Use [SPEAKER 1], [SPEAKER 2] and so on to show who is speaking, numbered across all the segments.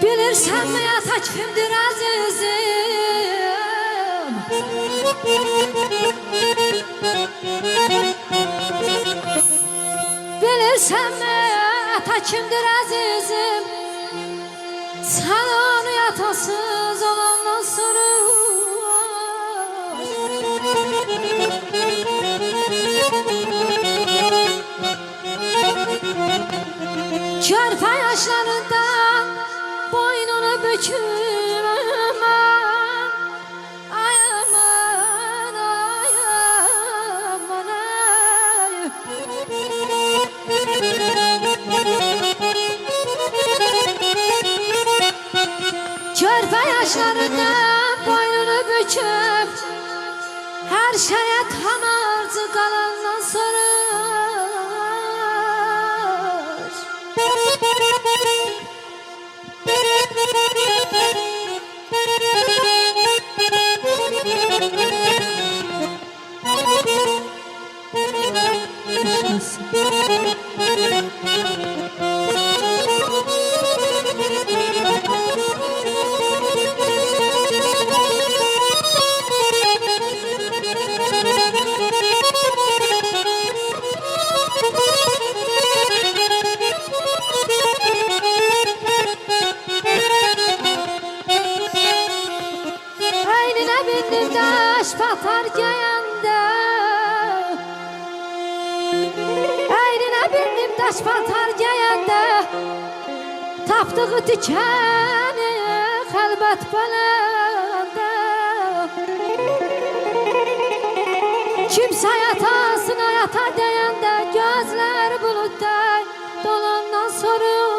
[SPEAKER 1] Bilirsen mi ata kimdir azizim? Bilirsen mi ata kimdir azizim? Sen onu yatasız olandan sonra körpe yaşlarından boynunu bükür aman. Ay aman, ay aman, ay. Körpe yaşlarından boynunu büküp her şeye tamarcı kalandan sonra eynine bindim daş batar geyende, eynine bindim daş batar geyende, tapdığı dikeni xəlbət beləndə. Kimsə yatasına yata deyəndə gözlər buludda dolandan sorur.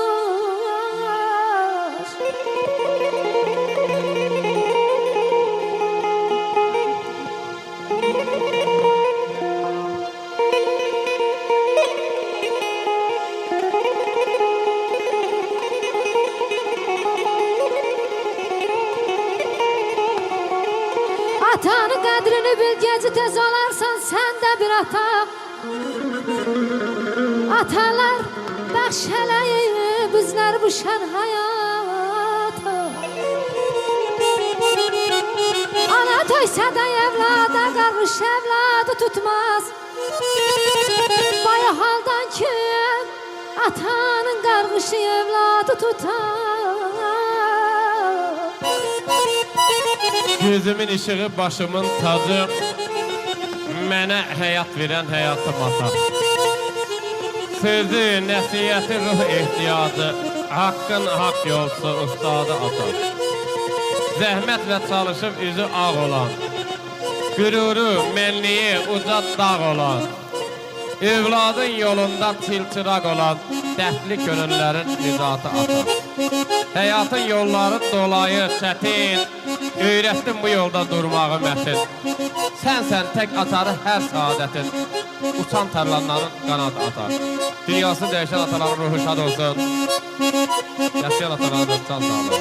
[SPEAKER 1] Atanın qədrini bil, geci tez olarsan sən də bir ata. Atalar bəxş eləyib bizlər bu şən həyata. Ana töysə də evlada, qarğış evladı tutmaz. Baya haldan ki atanın qarğışı evladı tutar.
[SPEAKER 2] Gözümün ışığı, başımın tacı, mənə həyat verən həyatım ata. Sözü, nəsiyyəti, ruh ehtiyacı, haqqın haqq yolsu, ustadı ata. Zəhmət və çalışıb üzü ağ olan, qüruru, mənliyi uca dağ olan, evladın yolunda çilçıraq olan, dərdli gönüllərin nizatı ata. Həyatın yolları dolayı, çətin, öyrətdim bu yolda durmağı mətin. Sənsən tək atarı hər saadətin, uçan tərlanların qanadı atar. Dünyası dəyişən ataların ruhu şad olsun. Yaşayan atalarımız can sağlığı.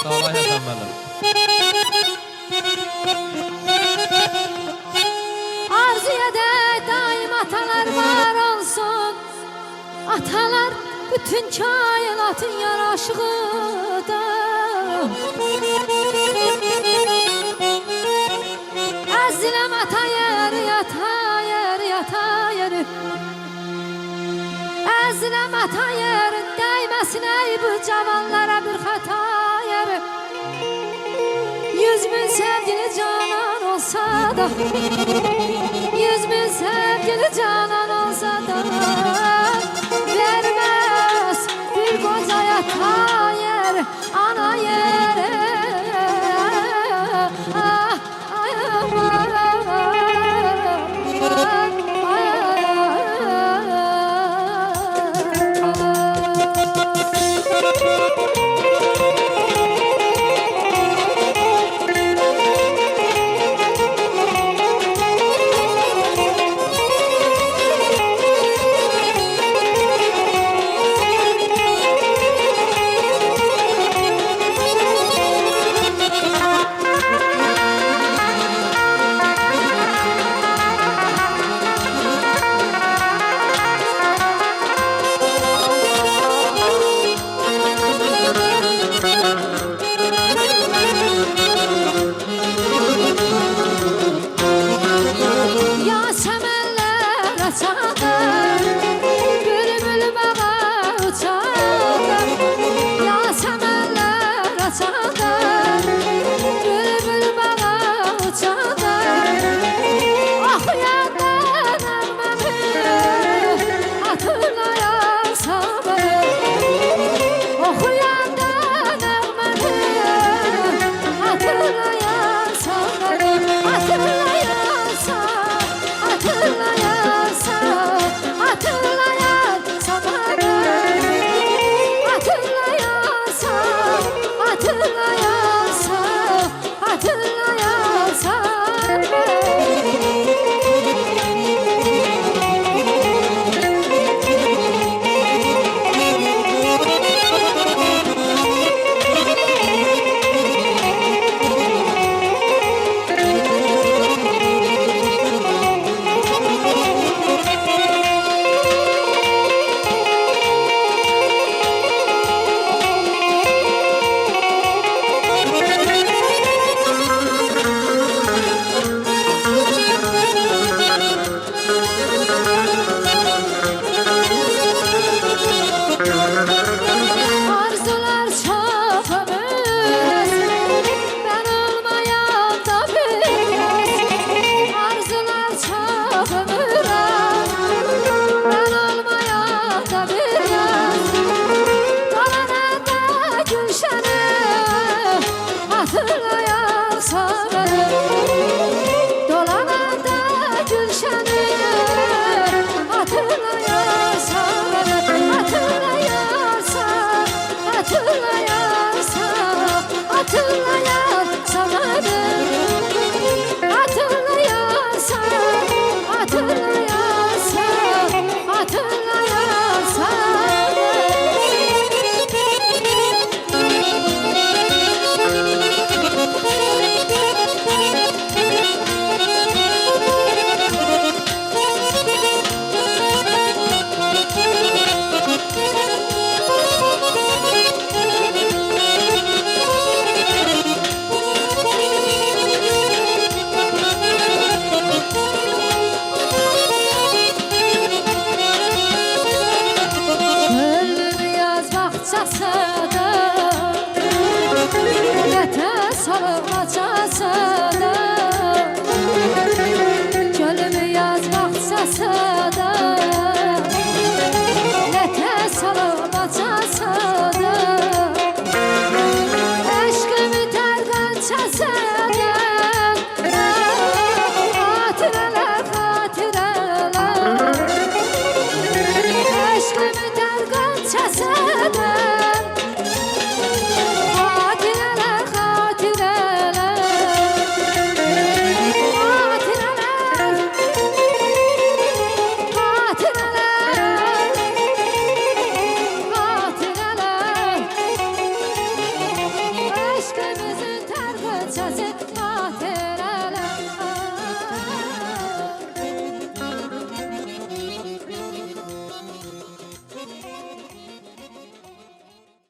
[SPEAKER 2] Sağlay Həsən mənim.
[SPEAKER 1] Arzuya da daim atalar var olsun. Atalar bütün kainatın yaraşığıdır. Əziləm ata yeri, yata yeri, yata yeri. Əziləm ata yerin dəyməsin ey bu cavanlara bir xata yeri. 100.000 sevgili canan olsa da, 100.000 sevgili canan olsa da vermez bir kocaya yer, ana yere. Ah, ay, aman, ay, bülbül bana uçanda oxuyanda nəğməmi hatırlayasan məni oxuyanda nəğməmi hatırlayasan məni hatırlayasan hatırlayasan hatırlayasan məni hatırlayasan hatırlayasan hatırlayasan arzular çok ömür ben olmayanda biraz arzular çok ömür ben olmayanda biraz dolananda gülşeni hatırlayasan beni dolananda gülşeni hatırlayasan beni hatırlayasan hatırlayasan hatırlayasan beni hatırlayasan hatırlayasan hatırlayasan Gönlüm yaz bağçasıda nefes alıp açasıda Gönlüm yaz bağçasıda nefes alıp açasıda Aşkımı tergançasıda Hatıralar hatıralar Aşkımı tergançasıda Hatıralar hatıralar Hatıralar Hatıralar Hatıralar Aşkımızın tergançası hatıralar